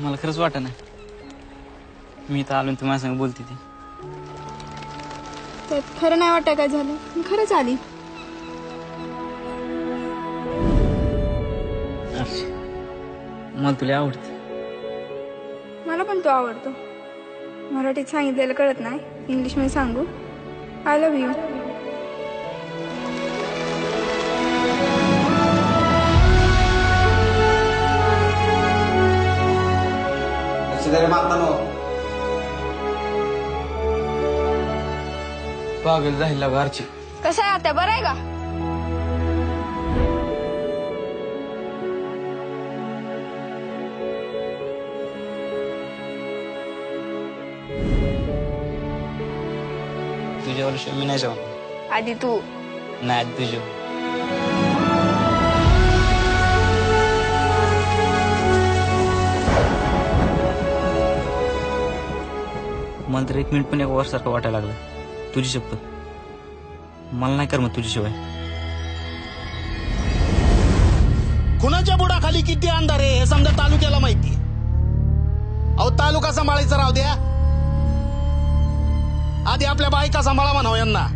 मला खरंच वाटत नाही मी इथं आलो तुम्हाला संग बोलते ती त्यात खरं नाही वाटत काय झालं मी खरंच आली मला तुला आवडते मला पण तो आवडतो मराठीत सांगितलेलं कळत नाही इंग्लिश मध्ये सांगू आय लव्ह यू पागल राहिला घरची कसं आहे आता बरं आहे का तुझ्यावर मी नाही जाऊन आधी तू नाही आधी तुझ्या मला तर 1 मिनिट पण एक वर्षासारखं वाटायला लागलं तुझी शपथ मला नाही कर मग तुझ्याशिवाय कुणाच्या बुडाखाली किती अंधार आहे हे समजा तालुक्याला माहिती अहो तालुका सांभाळायचा राहू द्या आधी आपल्या बायका सांभाळा म्हणाव यांना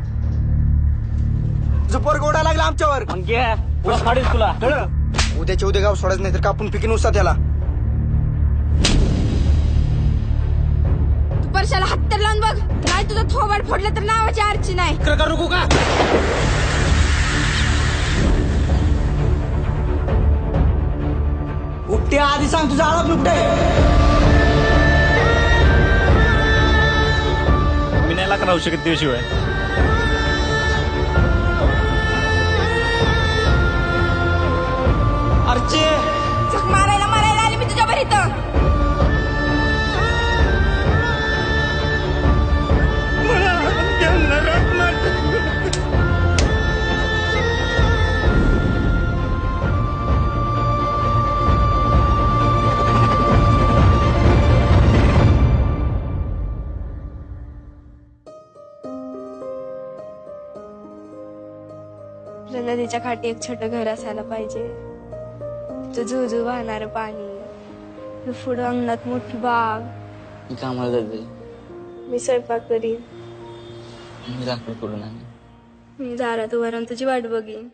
जुपर गोडा लागला आमच्यावर मग घ्या तुला फाडील तुला उद्याच्या उद्या गाव सोडायचं नाही तर कापून पिकीन उसा त्याला तू परशाला हात तर लावून बघ नाही तुझं थोबाड फोडलं तर नावाची आरची नाही करू का उपट्या आधी सांग तुझा आळप उपटे मी नाही लाख राहू शकत तुझ्याशिवाय अर्चे चक मारायला आली मी तुझ्या बरी इथं नदीच्या काठी एक छोटं घर असायला पाहिजे झुझू वाहणार पाणी पुढं अंगणात मोठी बाग मी कामाला जाते मी स्वयंपाक करीन मी दाखल करू नाही मी दारात उभारून तुझी वाट बघीन